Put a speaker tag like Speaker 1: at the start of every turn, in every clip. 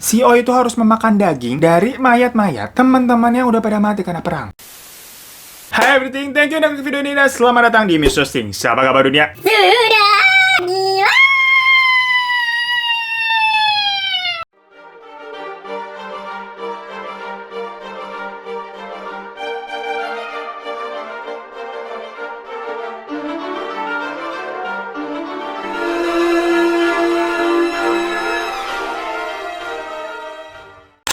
Speaker 1: si Oi itu harus memakan daging dari mayat-mayat teman-teman yang udah pada mati karena perang. Hai everything, thank you udah klik video ini dan selamat datang di Mr. Sting. Siapa kabar dunia?
Speaker 2: Sudah gila.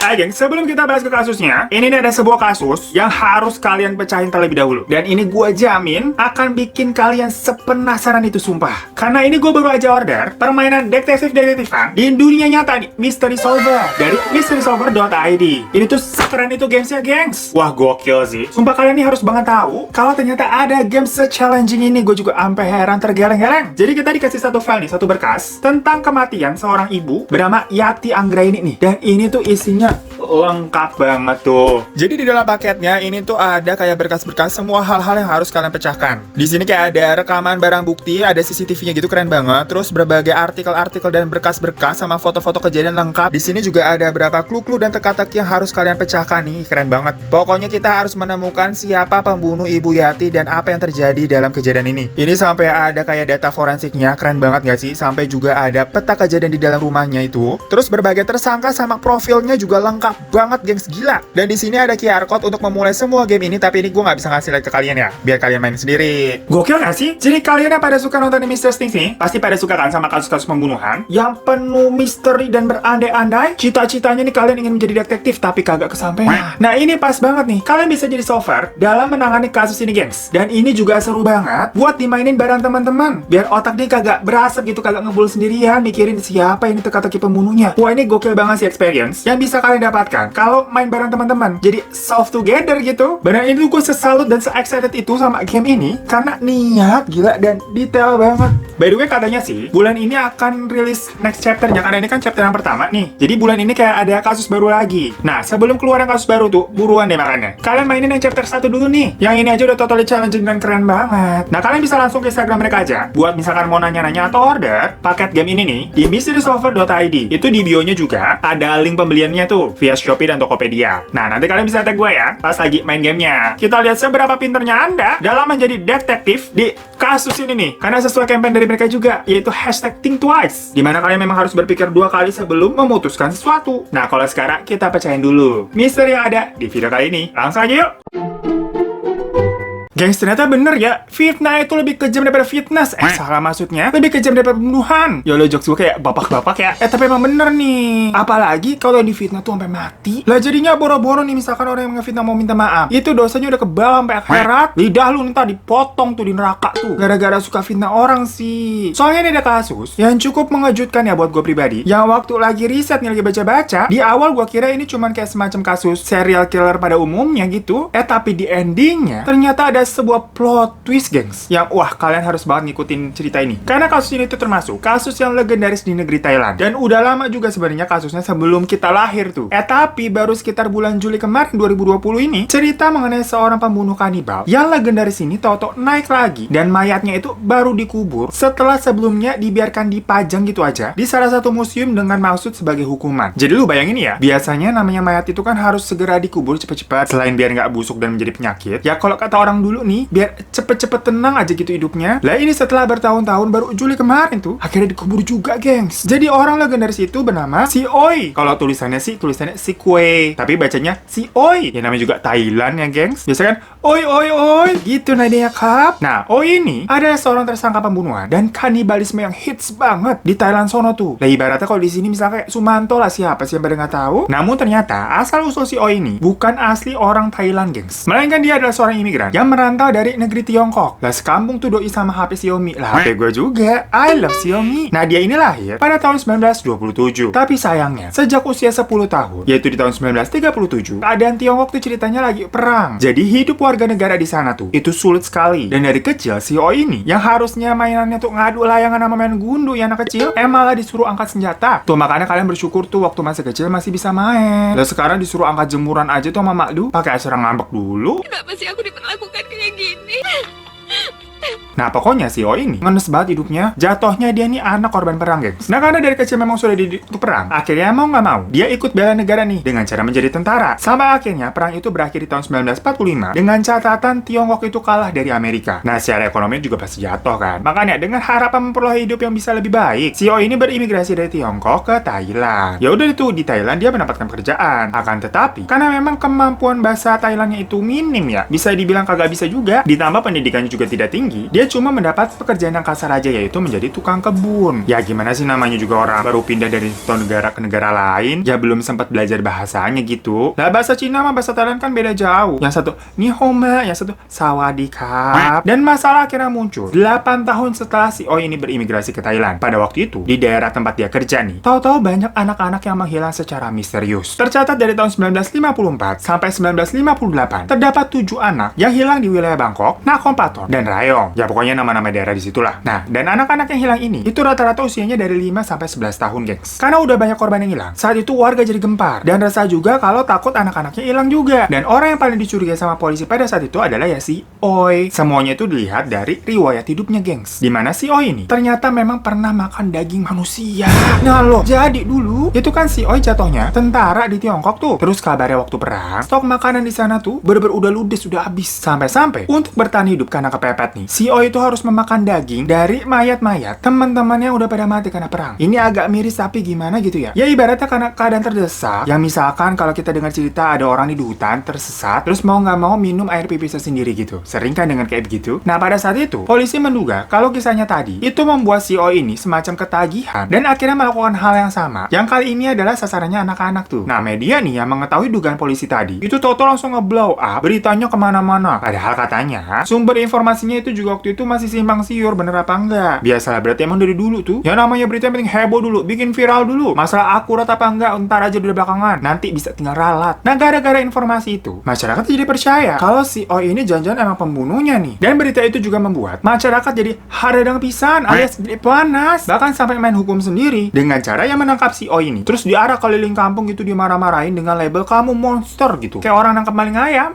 Speaker 1: Hai geng, sebelum kita bahas ke kasusnya, ini nih ada sebuah kasus yang harus kalian pecahin terlebih dahulu. Dan ini gue jamin akan bikin kalian sepenasaran itu sumpah. Karena ini gue baru aja order permainan detektif-detektifan di dunia nyata nih, Mystery Solver dari mysterysolver.id. Ini tuh sekeren itu gamesnya gengs. Wah gokil sih. Sumpah kalian nih harus banget tahu kalau ternyata ada game se-challenging ini. Gue juga ampe heran tergeleng-geleng. Jadi kita dikasih satu file nih, satu berkas tentang kematian seorang ibu bernama Yati Anggraini nih. Dan ini tuh isinya lengkap banget tuh. Jadi di dalam paketnya ini tuh ada kayak berkas-berkas semua hal-hal yang harus kalian pecahkan. Di sini kayak ada rekaman barang bukti, ada CCTV-nya gitu, keren banget. Terus berbagai artikel-artikel dan berkas-berkas sama foto-foto kejadian lengkap. Di sini juga ada berapa clue-clue dan teka-teki yang harus kalian pecahkan nih, keren banget. Pokoknya kita harus menemukan siapa pembunuh Ibu Yati dan apa yang terjadi dalam kejadian ini. Ini sampai ada kayak data forensiknya, keren banget gak sih? Sampai juga ada peta kejadian di dalam rumahnya itu. Terus berbagai tersangka sama profilnya juga lengkap banget gengs, gila. Dan di sini ada QR code untuk memulai semua game ini, tapi ini gue nggak bisa ngasih lihat ke kalian ya, biar kalian main sendiri. Gokil nggak sih? Jadi kalian yang pada suka nonton Mr. Sting sih, pasti pada suka kan sama kasus-kasus pembunuhan yang penuh misteri dan berandai-andai. Cita-citanya nih kalian ingin menjadi detektif tapi kagak kesampaian. Nah ini pas banget nih, kalian bisa jadi solver dalam menangani kasus ini gengs. Dan ini juga seru banget buat dimainin bareng teman-teman, biar otak nih kagak berasap gitu, kagak ngebul sendirian mikirin siapa ini teka-teki pembunuhnya. Wah ini gokil banget sih experience yang bisa kalian dapatkan kalau main bareng teman-teman, jadi solve together gitu. Benar ini gue sesalut dan se-excited itu sama game ini karena niat gila dan detail banget. By the way katanya sih bulan ini akan rilis next chapternya, karena ini kan chapter yang pertama nih. Jadi bulan ini kayak ada kasus baru lagi. Nah sebelum keluar yang kasus baru tuh buruan deh makanya kalian mainin yang chapter 1 dulu nih. Yang ini aja udah totally challenging dan keren banget. Nah kalian bisa langsung ke Instagram mereka aja buat misalkan mau nanya-nanya atau order paket game ini nih di mysterysolver.id. Itu di bio-nya juga ada link pembeliannya tuh via Shopee dan Tokopedia. Nah, nanti kalian bisa tag gue ya pas lagi main gamenya. Kita lihat seberapa pinternya Anda dalam menjadi detektif di kasus ini nih. Karena sesuai campaign dari mereka juga, yaitu #ThinkTwice. Dimana kalian memang harus berpikir 2 kali sebelum memutuskan sesuatu. Nah, kalau sekarang kita pecahin dulu misteri yang ada di video kali ini. Langsung aja yuk! Gengs, ternyata bener ya, fitnah itu lebih kejam daripada fitness. Salah maksudnya, lebih kejam daripada pembunuhan. Ya lo jokes gue kayak bapak-bapak ya. Tapi emang bener nih. Apalagi kalau yang difitnah tuh sampai mati. Lah jadinya boro-boro nih, misalkan orang yang ngefitnah mau minta maaf. Itu dosanya udah kebal sampai akhirat. Lidah lu ntar dipotong tuh di neraka tuh. Gara-gara suka fitnah orang sih. Soalnya ini ada kasus yang cukup mengejutkan ya buat gue pribadi. Yang waktu lagi riset nih, lagi baca-baca, di awal gue kira ini cuman kayak semacam kasus serial killer pada umumnya gitu. Tapi di endingnya ternyata ada sebuah plot twist gengs yang wah kalian harus banget ngikutin cerita ini karena kasus ini tuh termasuk kasus yang legendaris di negeri Thailand dan udah lama juga sebenarnya kasusnya sebelum kita lahir tuh. Tapi baru sekitar bulan Juli kemarin 2020 ini cerita mengenai seorang pembunuh kanibal yang legendaris ini tau-tau naik lagi dan mayatnya itu baru dikubur setelah sebelumnya dibiarkan dipajang gitu aja di salah satu museum dengan maksud sebagai hukuman. Jadi lu bayangin ya, biasanya namanya mayat itu kan harus segera dikubur cepet-cepet selain biar nggak busuk dan menjadi penyakit. Ya kalau kata orang dulu nih, biar cepet-cepet tenang aja gitu hidupnya. Lah ini setelah bertahun-tahun baru Juli kemarin tuh akhirnya dikubur juga gengs. Jadi orang legendaris itu bernama si Oi. Kalau tulisannya si Kue, tapi bacanya si Oi. Ya namanya juga Thailand ya gengs. Biasa kan Oi oi oi gitu nadanya kap. Nah Oi ini adalah seorang tersangka pembunuhan dan kanibalisme yang hits banget di Thailand sono tuh. Lah ibaratnya kalau di sini misalnya kayak Sumanto lah, siapa sih yang pada nggak tahu. Namun ternyata asal usul si Oi ini bukan asli orang Thailand gengs, melainkan dia adalah seorang imigran yang merantau dari negeri Tiongkok. Lah sekampung tuh doi sama HP Xiaomi. Lah HP gue juga, I love Xiaomi. Nah dia ini lahir pada tahun 1927. Tapi sayangnya sejak usia 10 tahun, yaitu di tahun 1937, keadaan Tiongkok tuh ceritanya lagi perang. Jadi hidup warga negara di sana tuh itu sulit sekali. Dan dari kecil si Oi ini yang harusnya mainannya tuh ngadu layangan sama main gundu ya anak kecil, malah disuruh angkat senjata. Tuh makanya kalian bersyukur tuh waktu masih kecil masih bisa main. Lah sekarang disuruh angkat jemuran aja tuh sama mak lu pakai acara ngambek dulu.
Speaker 2: Kenapa sih aku diperlakukan kayak gini?
Speaker 1: Nah pokoknya si O ini ngenes banget hidupnya. Jatuhnya dia nih anak korban perang, gengs. Nah karena dari kecil memang sudah dididik untuk perang, akhirnya mau nggak mau dia ikut bela negara nih dengan cara menjadi tentara. Sampai akhirnya perang itu berakhir di tahun 1945 dengan catatan Tiongkok itu kalah dari Amerika. Nah secara ekonomi juga pasti jatuh kan. Makanya dengan harapan memperoleh hidup yang bisa lebih baik, si O ini berimigrasi dari Tiongkok ke Thailand. Ya udah itu di Thailand dia mendapatkan pekerjaan. Akan tetapi karena memang kemampuan bahasa Thailandnya itu minim ya, bisa dibilang kagak bisa juga. Ditambah pendidikannya juga tidak tinggi, dia cuma mendapat pekerjaan yang kasar aja, yaitu menjadi tukang kebun. Ya gimana sih, namanya juga orang baru pindah dari satu negara ke negara lain, ya belum sempat belajar bahasanya gitu. Lah bahasa Cina sama bahasa Thailand kan beda jauh. Yang satu Nihoma, yang satu Sawadikap. Dan masalah akhirnya muncul 8 tahun setelah si O ini berimigrasi ke Thailand. Pada waktu itu di daerah tempat dia kerja nih, tahu-tahu banyak anak-anak yang menghilang secara misterius. Tercatat dari tahun 1954 sampai 1958 terdapat 7 anak yang hilang di wilayah Bangkok, Nakhon Pathom, dan Rayong. Ya pokoknya nama-nama daerah di situlah. Nah, dan anak-anak yang hilang ini itu rata-rata usianya dari 5 sampai 11 tahun, gengs. Karena udah banyak korban yang hilang, saat itu warga jadi gempar dan resah juga kalau takut anak-anaknya hilang juga. Dan orang yang paling dicurigai sama polisi pada saat itu adalah ya si Oi. Semuanya itu dilihat dari riwayat hidupnya, gengs. Dimana si Oi ini ternyata memang pernah makan daging manusia. Nah loh, jadi dulu itu kan si Oi jatuhnya tentara di Tiongkok tuh. Terus kabarnya waktu perang, stok makanan di sana tuh bener-bener udah ludes, udah habis. Sampai-sampai untuk bertahan hidup karena kepepet nih, si Oi itu harus memakan daging dari mayat-mayat teman-temannya yang udah pada mati karena perang. Ini agak miris tapi gimana gitu ya. Ya ibaratnya karena keadaan terdesak. Yang misalkan kalau kita dengar cerita ada orang di hutan tersesat, terus mau nggak mau minum air pipisnya sendiri gitu. Sering kan dengar kayak begitu. Nah pada saat itu, polisi menduga kalau kisahnya tadi itu membuat si Oi ini semacam ketagihan dan akhirnya melakukan hal yang sama. Yang kali ini adalah sasarannya anak-anak tuh. Nah media nih yang mengetahui dugaan polisi tadi, itu tahu-tahu langsung nge-blow up beritanya kemana-mana. Padahal katanya sumber informasinya itu juga waktu itu masih simpang siur bener apa enggak. Biasalah, berarti emang dari dulu tuh yang namanya berita yang penting heboh dulu, bikin viral dulu. Masalah akurat apa enggak ntar aja di belakangan, nanti bisa tinggal ralat. Nah gara-gara informasi itu, masyarakat jadi percaya kalau si Oi ini jangan-jangan emang pembunuhnya nih. Dan berita itu juga membuat masyarakat jadi haradang pisan alias jadi panas. Bahkan sampai main hukum sendiri dengan cara yang menangkap si Oi ini. Terus diarah keliling kampung gitu, dimarah-marahin dengan label kamu monster gitu. Kayak orang nangkap maling ayam.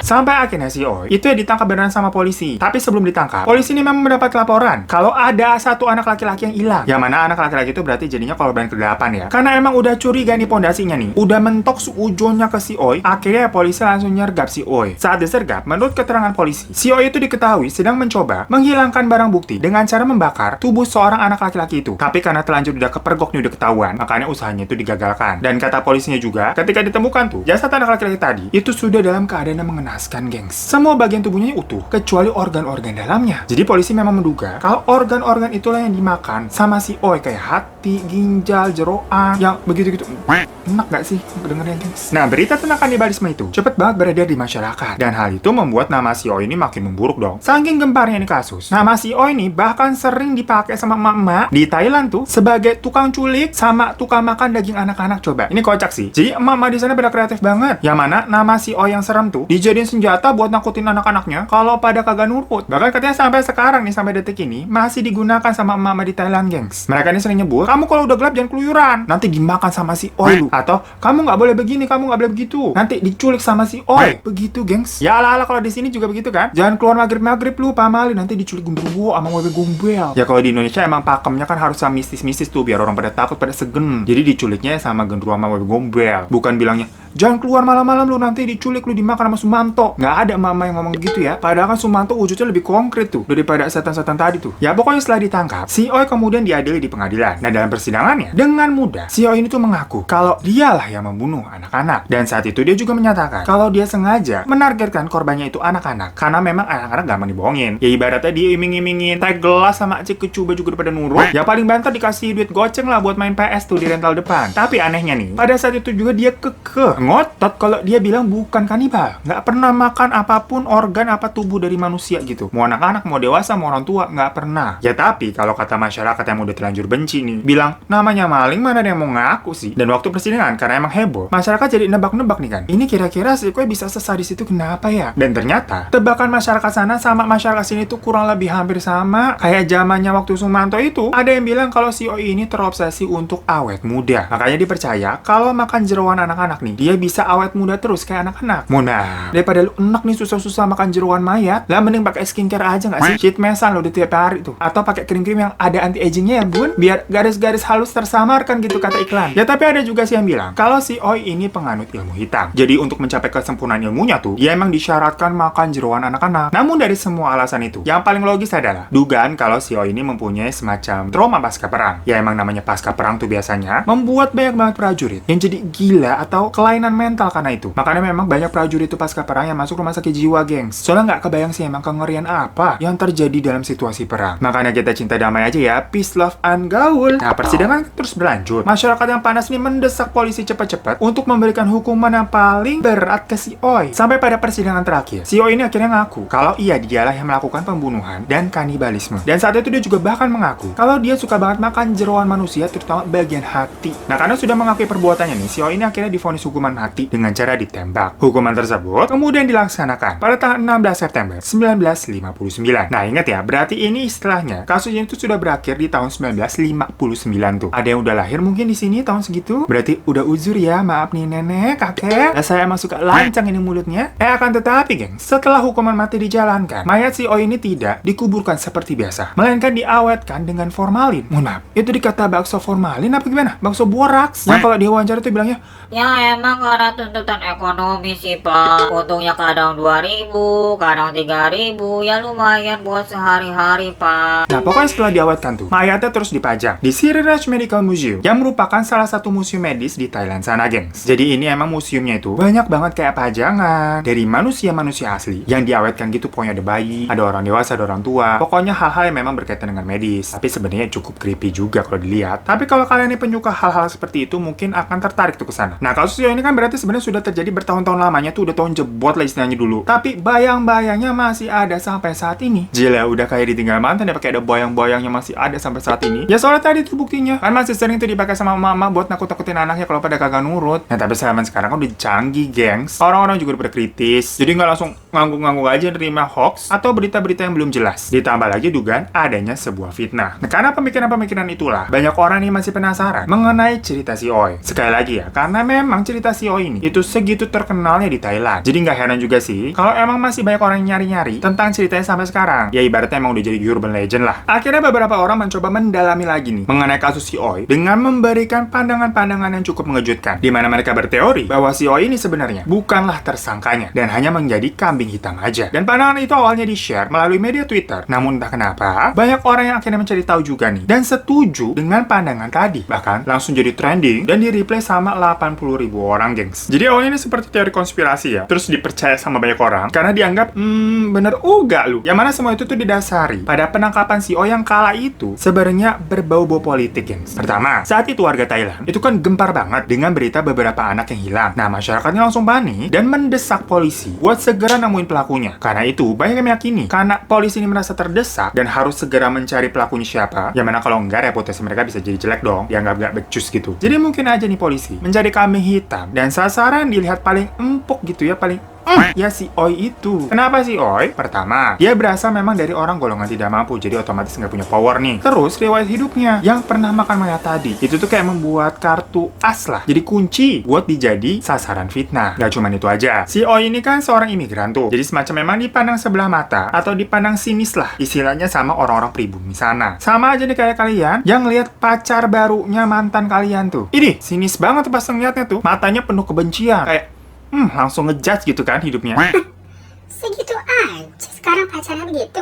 Speaker 1: Sampai akhirnya si Oi itu ya ditangkap beneran sama polisi. Tapi sebelum ditangkap, polisi ini memang mendapat laporan kalau ada satu anak laki-laki yang hilang. Yang mana anak laki-laki itu berarti jadinya korban ke-8 ya. Karena emang udah curiga nih pondasinya nih, udah mentok seujonnya ke si Oi. Akhirnya polisi langsung nyergap si Oi. Saat disergap, menurut keterangan polisi, si Oi itu diketahui sedang mencoba menghilangkan barang bukti dengan cara membakar tubuh seorang anak laki-laki itu. Tapi karena telanjur udah kepergok nih, udah ketahuan, makanya usahanya itu digagalkan. Dan kata polisinya juga, ketika ditemukan tuh jasad anak laki-laki tadi itu sudah dalam keadaan yang mengenaskan, gengs. Semua bagian tubuhnya utuh kecuali organ-organ dalamnya. Jadi polisi memang menduga kalau organ-organ itulah yang dimakan sama si Oi, kayak hati, ginjal, jeroan, yang begitu-gitu. Enak gak sih dengernya, gengs? Nah, berita tentang kanibalisme itu cepet banget beredar di masyarakat. Dan hal itu membuat nama si Oi ini makin memburuk dong. Saking gemparnya ini kasus, nama si Oi ini bahkan sering dipakai sama emak-emak di Thailand tuh sebagai tukang culik sama tukang makan daging anak-anak. Coba, ini kocak sih. Jadi emak-emak di sana pada kreatif banget. Yang mana nama si Oi yang serem tuh dijadiin senjata buat nakutin anak-anaknya kalau pada kagak nurut. Bahkan katanya sampai sekarang nih, sampai detik ini masih digunakan sama emak-emak di Thailand, gengs. Mereka ini sering nyebut, kamu kalau udah gelap jangan keluyuran, nanti dimakan sama si Oi lu. Atau kamu nggak boleh begini, kamu nggak boleh begitu, nanti diculik sama si Oi. Begitu, gengs. Ya ala-ala kalau di sini juga begitu kan. Jangan keluar maghrib-maghrib lu, pamali, nanti diculik gundurwo sama wewe gombel. Ya kalau di Indonesia emang pakemnya kan harus sama mistis-mistis tuh biar orang pada takut, pada segen. Jadi diculiknya sama gundurwo sama wewe gombel. Bukan bilangnya jangan keluar malam-malam lu, nanti diculik lu, dimakan sama Sumanto. Nggak ada mama yang ngomong gitu ya. Padahal kan Sumanto wujudnya lebih konkret tuh daripada setan-setan tadi tuh. Ya pokoknya setelah ditangkap, si Oi kemudian diadili di pengadilan. Nah dalam persidangannya, dengan mudah si Oi ini tuh mengaku kalau dialah yang membunuh anak-anak. Dan saat itu dia juga menyatakan kalau dia sengaja menargetkan korbannya itu anak-anak karena memang anak-anak gampang dibohongin. Ya ibaratnya dia iming-imingin teh gelas sama cik kecuba juga pada nurut. Ya paling banter dikasih duit goceng lah buat main PS tuh di rental depan. Tapi anehnya nih, pada saat itu juga dia kekeh ngotot kalau dia bilang bukan kanibal, nggak pernah makan apapun organ apa tubuh dari manusia gitu. Mau anak-anak, mau dewasa, mau orang tua, nggak pernah. Ya tapi kalau kata masyarakat yang udah terlanjur benci nih, bilang namanya maling, mana ada yang mau ngaku sih. Dan waktu persidangan karena emang heboh, masyarakat jadi nebak-nebak nih kan, ini kira-kira si Koi bisa sesadis itu kenapa ya? Dan ternyata tebakan masyarakat sana sama masyarakat sini tuh kurang lebih hampir sama. Kayak zamannya waktu Sumanto itu, ada yang bilang kalau si Oi ini terobsesi untuk awet muda. Makanya dipercaya kalau makan jeroan anak-anak nih, dia dia bisa awet muda terus kayak anak-anak. Mona, daripada lu enak nih susah-susah makan jeroan mayat, lah mending pakai skincare aja nggak sih? Sheet mesan lo di tiap hari tuh. Atau pakai krim-krim yang ada anti-agingnya ya bun, biar garis-garis halus tersamarkan gitu kata iklan. Ya tapi ada juga sih yang bilang kalau si Oi ini penganut ilmu hitam. Jadi untuk mencapai kesempurnaan ilmunya tuh, dia emang disyaratkan makan jeroan anak-anak. Namun dari semua alasan itu, yang paling logis adalah dugaan kalau si Oi ini mempunyai semacam trauma pasca perang. Ya emang namanya pasca perang tuh biasanya membuat banyak banget prajurit yang jadi gila atau kelainan mental karena itu. Makanya memang banyak prajurit itu pasca perang yang masuk rumah sakit jiwa, gengs. Soalnya nggak kebayang sih emang kengerian apa yang terjadi dalam situasi perang. Makanya kita cinta damai aja ya, peace, love, and gaul. Nah, persidangan terus berlanjut. Masyarakat yang panas ini mendesak polisi cepat-cepat untuk memberikan hukuman yang paling berat ke si Oi. Sampai pada persidangan terakhir, si Oi ini akhirnya ngaku kalau dialah yang melakukan pembunuhan dan kanibalisme. Dan saat itu dia juga bahkan mengaku kalau dia suka banget makan jeroan manusia, terutama bagian hati. Nah, karena sudah mengakui perbuatannya nih, si Oi ini akhirnya divonis hukuman mati dengan cara ditembak. Hukuman tersebut kemudian dilaksanakan pada tanggal 16 September 1959. Nah, ingat ya, berarti ini istilahnya kasusnya itu sudah berakhir di tahun 1959 tuh. Ada yang udah lahir mungkin di sini tahun segitu? Berarti udah uzur ya, maaf nih nenek, kakek. Nah, saya emang suka lancang ini mulutnya. Akan tetapi, geng, setelah hukuman mati dijalankan, mayat si Oi ini tidak dikuburkan seperti biasa, melainkan diawetkan dengan formalin. Mohon maaf, itu dikata bakso formalin apa gimana? Bakso boraks. Yang kalau dia wawancara tuh bilangnya,
Speaker 2: Ya emang karena tuntutan ekonomi sih pak. Untungnya kadang 2.000, kadang 3.000. Ya lumayan buat sehari-hari pak.
Speaker 1: nah pokoknya setelah diawetkan tuh, mayatnya terus dipajang di Siriraj Medical Museum yang merupakan salah satu museum medis di Thailand sana, gengs. Jadi ini emang museumnya itu banyak banget kayak pajangan dari manusia-manusia asli yang diawetkan gitu. Pokoknya ada bayi, ada orang dewasa, ada orang tua. Pokoknya hal-hal yang memang berkaitan dengan medis. Tapi sebenarnya cukup creepy juga kalau dilihat. Tapi kalau kalian ini penyuka hal-hal seperti itu mungkin akan tertarik tuh ke sana. Nah, kasus ini kan berarti sebenarnya sudah terjadi bertahun-tahun lamanya tuh, udah tahun jebot lah istilahnya dulu. Tapi bayang-bayangnya masih ada sampai saat ini. Gila, udah kayak ditinggal mantan ya, pakai ada bayang-bayangnya masih ada sampai saat ini. Ya soalnya tadi tuh buktinya. Kan masih sering tuh dipakai sama mama buat nakut-nakutin anaknya kalau pada kagak nurut. Nah, tapi zaman sekarang kan udah canggih, gengs. Orang-orang juga udah kritis. Jadi nggak langsung ngangguk-ngangguk aja nerima hoax atau berita-berita yang belum jelas. Ditambah lagi dugaan adanya sebuah fitnah. Nah, karena pemikiran-pemikiran itulah, banyak orang nih masih penasaran mengenai cerita si Oi. Sekali lagi ya, karena memang cerita si Oi ini itu segitu terkenalnya di Thailand. Jadi nggak heran juga sih kalau emang masih banyak orang yang nyari-nyari tentang ceritanya sampai sekarang. Ya ibaratnya emang udah jadi urban legend lah. Akhirnya beberapa orang mencoba mendalami lagi nih mengenai kasus si Oi dengan memberikan pandangan-pandangan yang cukup mengejutkan, di mana mereka berteori bahwa si Oi ini sebenarnya bukanlah tersangkanya dan hanya menjadi kambing hitam aja. Dan pandangan itu awalnya di-share melalui media Twitter. Namun entah kenapa banyak orang yang akhirnya mencari tahu juga nih dan setuju dengan pandangan tadi. Bahkan langsung jadi trending dan di-replay sama 80.000 orang, gengs. Jadi awalnya ini seperti teori konspirasi ya, terus dipercaya sama banyak orang karena dianggap bener uga lu. Yang mana semua itu tuh didasari pada penangkapan si Oi yang kala itu sebenarnya berbau-bau politik, gengs. Pertama, saat itu warga Thailand itu kan gempar banget dengan berita beberapa anak yang hilang. Nah, masyarakatnya langsung panik dan mendesak polisi buat segera nemuin pelakunya. Karena itu banyak yang meyakini karena polisi ini merasa terdesak dan harus segera mencari pelakunya siapa, yang mana kalau enggak reputasi mereka bisa jadi jelek dong, dianggap gak becus gitu. Jadi mungkin aja nih polisi mencari kambing hitam dan sasaran dilihat paling empuk gitu ya, paling ya si Oi itu. Kenapa si Oi? Pertama, dia berasal memang dari orang golongan tidak mampu, jadi otomatis nggak punya power nih. Terus riwayat hidupnya yang pernah makan mayat tadi, itu tuh kayak membuat kartu as lah, jadi kunci buat dijadi sasaran fitnah. Gak cuma itu aja, si Oi ini kan seorang imigran tuh, jadi semacam memang dipandang sebelah mata atau dipandang sinis lah istilahnya sama orang-orang pribumi sana. Sama aja nih kayak kalian yang lihat pacar barunya mantan kalian tuh. Ini sinis banget tuh pas ngeliatnya tuh, matanya penuh kebencian, kayak langsung ngejudge gitu kan hidupnya.
Speaker 2: Segitu aja sekarang pacarnya begitu.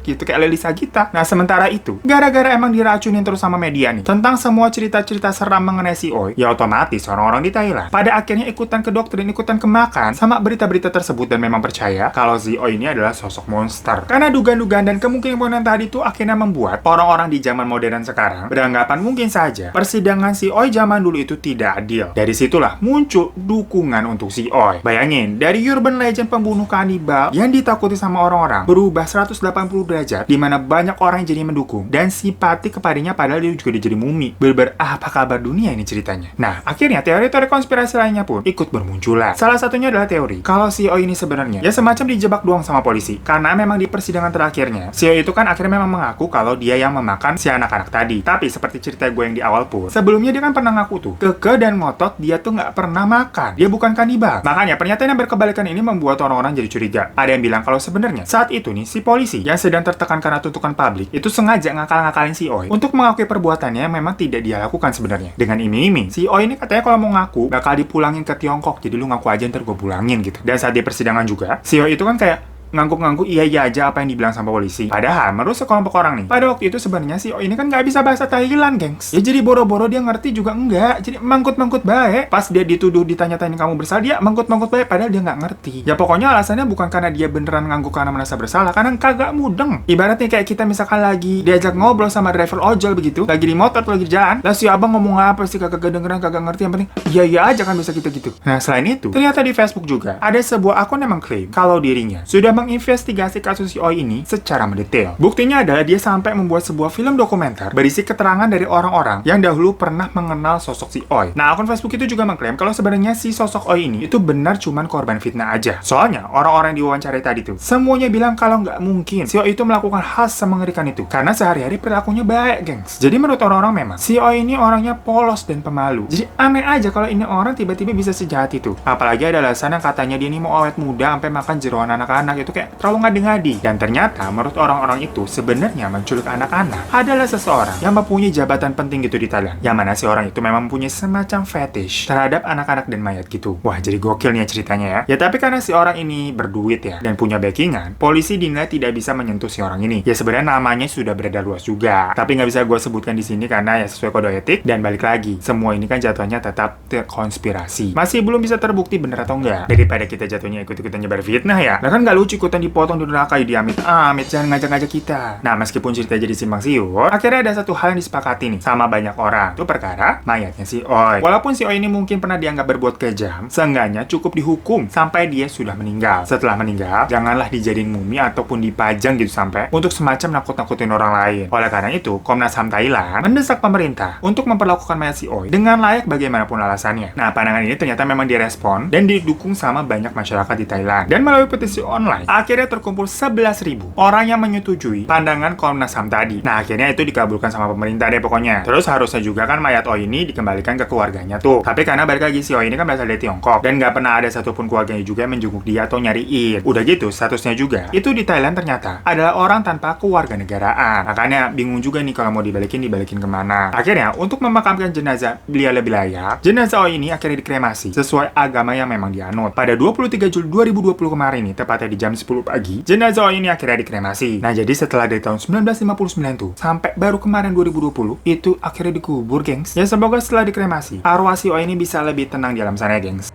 Speaker 1: Gitu kayak Leli Sagita. Nah, sementara itu, gara-gara emang diracunin terus sama media nih tentang semua cerita-cerita seram mengenai si Oi, ya otomatis orang-orang di Thailand pada akhirnya ikutan kedoktrin, ikutan kemakan sama berita-berita tersebut dan memang percaya kalau si Oi ini adalah sosok monster. Karena dugaan-dugaan dan kemungkinan tadi itu akhirnya membuat orang-orang di zaman modern sekarang beranggapan mungkin saja persidangan si Oi zaman dulu itu tidak adil. Dari situlah muncul dukungan untuk si Oi. Bayangin, dari urban legend pembunuh kanibal yang ditakuti sama orang-orang berubah 180 derajat derajat di mana banyak orang yang jadi mendukung dan simpati kepadanya padahal dia juga udah jadi mumi. Bener-bener apa kabar dunia ini ceritanya. Nah, akhirnya teori-teori konspirasi lainnya pun ikut bermunculan. Salah satunya adalah teori kalau CEO ini sebenarnya ya semacam dijebak doang sama polisi. Karena memang di persidangan terakhirnya, CEO itu kan akhirnya memang mengaku kalau dia yang memakan si anak-anak tadi. Tapi seperti cerita gue yang di awal pun, sebelumnya dia kan pernah ngaku tuh, keke dan ngotot dia tuh nggak pernah makan. Dia bukan kanibal. Makanya pernyataan yang berkebalikan ini membuat orang-orang jadi curiga. Ada yang bilang kalau sebenarnya saat itu nih si polisi yang sedang tertekan karena tuntutan publik itu sengaja ngakal-ngakalin si Oi untuk mengakui perbuatannya yang memang tidak dia lakukan sebenarnya. Dengan iming-iming, si Oi ini katanya kalau mau ngaku bakal dipulangin ke Tiongkok. Jadi lu ngaku aja ntar gue pulangin gitu. Dan saat di persidangan juga, si Oi itu kan kayak ngangguk-ngangguk iya aja apa yang dibilang sama polisi. Padahal menurut sekelompok orang nih, pada waktu itu sebenarnya si O ini kan nggak bisa bahasa Thailand, gengs. Ya jadi boro-boro dia ngerti juga enggak. Jadi mangkut-mangkut baik. Pas dia dituduh ditanya-tanya kamu bersalah, dia mangkut-mangkut baik padahal dia nggak ngerti. Ya pokoknya alasannya bukan karena dia beneran ngangguk karena merasa bersalah, karena kagak mudeng. Ibaratnya kayak kita misalkan lagi diajak ngobrol sama driver ojol begitu, lagi di motor atau lagi di jalan, lah si abang ngomong apa sih kagak kedengeran, kagak ngerti, yang penting iya aja kan bisa gitu-gitu. Nah selain itu, ternyata di Facebook juga ada sebuah akun yang mengklaim kalau dirinya sudah menginvestigasi kasus si Oi ini secara mendetail. Buktinya adalah dia sampai membuat sebuah film dokumenter berisi keterangan dari orang-orang yang dahulu pernah mengenal sosok si Oi. Nah, akun Facebook itu juga mengklaim kalau sebenarnya si sosok Oi ini itu benar cuman korban fitnah aja. Soalnya, orang-orang yang diwawancarai tadi tuh semuanya bilang kalau nggak mungkin si Oi itu melakukan hal semengerikan itu karena sehari-hari perilakunya baik, gengs. Jadi menurut orang-orang memang si Oi ini orangnya polos dan pemalu. Jadi aneh aja kalau ini orang tiba-tiba bisa sejahat itu. Apalagi ada alasan yang katanya dia ini mau awet muda sampai makan jeroan anak-anak, itu kayak terlalu ngadi-ngadi. Dan ternyata menurut orang-orang itu sebenarnya menculik anak-anak adalah seseorang yang mempunyai jabatan penting gitu di Thailand, yang mana si orang itu memang mempunyai semacam fetish terhadap anak-anak dan mayat gitu. Wah, jadi gokil nih ceritanya ya. Ya tapi karena si orang ini berduit ya dan punya backingan, polisi dinilai tidak bisa menyentuh si orang ini. Ya sebenarnya namanya sudah beredar luas juga, tapi nggak bisa gue sebutkan di sini karena ya sesuai kode etik. Dan balik lagi, semua ini kan jatuhnya tetap konspirasi, masih belum bisa terbukti bener atau enggak. Daripada kita jatuhnya ikut-ikutan nyebar fitnah ya, nah kan nggak lucu ikutan dipotong di neraka ya, amit-amit, jangan ngajak-ngajak kita. Nah, meskipun cerita jadi simpang siur, akhirnya ada satu hal yang disepakati nih sama banyak orang. Itu perkara mayatnya si Oi. Walaupun si Oi ini mungkin pernah dianggap berbuat kejam, seenggaknya cukup dihukum sampai dia sudah meninggal. Setelah meninggal, janganlah dijadiin mumi ataupun dipajang gitu sampai untuk semacam nakut-nakutin orang lain. Oleh karena itu, Komnas HAM Thailand mendesak pemerintah untuk memperlakukan mayat si Oi dengan layak bagaimanapun alasannya. Nah, pandangan ini ternyata memang direspon dan didukung sama banyak masyarakat di Thailand. Dan melalui petisi online, akhirnya terkumpul 11.000 orang yang menyetujui pandangan Komnas HAM tadi. Nah, akhirnya itu dikabulkan sama pemerintah deh pokoknya. Terus harusnya juga kan mayat Oi ini dikembalikan ke keluarganya tuh. Tapi karena balik lagi si Oi ini kan berasal dari Tiongkok dan nggak pernah ada satupun keluarganya juga yang menjenguk dia atau nyariin. Udah gitu, statusnya juga itu di Thailand ternyata adalah orang tanpa kewarganegaraan. Makanya bingung juga nih kalau mau dibalikin kemana. Akhirnya untuk memakamkan jenazah beliau lebih layak, jenazah Oi ini akhirnya dikremasi sesuai agama yang memang dianut. Pada 23 Juli 2020 kemarin nih, tepatnya di jam 10 pagi, jenazah Oi ini akhirnya dikremasi. Nah, jadi setelah dari tahun 1959 tuh sampai baru kemarin 2020 itu akhirnya dikubur, gengs. Ya semoga setelah dikremasi arwah si Oi ini bisa lebih tenang di alam sana, gengs.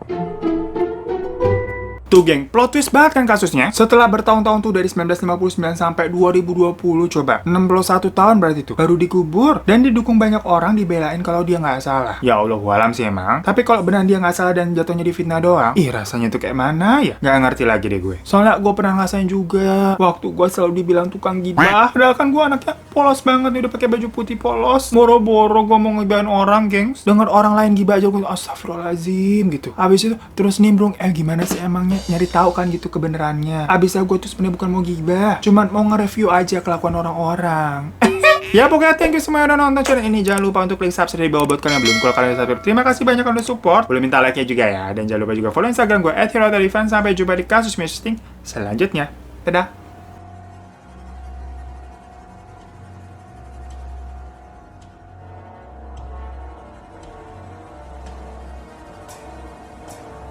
Speaker 1: Tuh geng, plot twist banget kan kasusnya. Setelah bertahun-tahun tuh dari 1959 sampai 2020, coba 61 tahun berarti tuh baru dikubur dan didukung banyak orang dibelain kalau dia nggak salah. Ya Allah walam sih emang. Tapi kalau benar dia nggak salah dan jatuhnya difitnah doang, rasanya tuh kayak mana ya? Nggak ngerti lagi deh gue. Soalnya gue pernah ngerasain juga waktu gue selalu dibilang tukang gibah. Padahal kan gue anaknya polos banget nih, udah pakai baju putih polos. Boro-boro gue mau ngegibahin orang, gengs. Dengar orang lain gibah aja gue astagfirullahaladzim gitu. Abis itu terus nimbrung, gimana sih emangnya? Nyari tahu kan gitu kebenarannya. Abis itu gue tuh sebenarnya bukan mau gibah, cuman mau nge-review aja kelakuan orang-orang. Ya pokoknya thank you semua yang udah nonton channel ini. Jangan lupa untuk klik subscribe di bawah buat kalian yang belum. Kalau kalian subscribe, terima kasih banyak udah support. Boleh minta like-nya juga ya. Dan jangan lupa juga follow Instagram gue @herotarifan. Sampai jumpa di kasus Meshting selanjutnya. Dadah.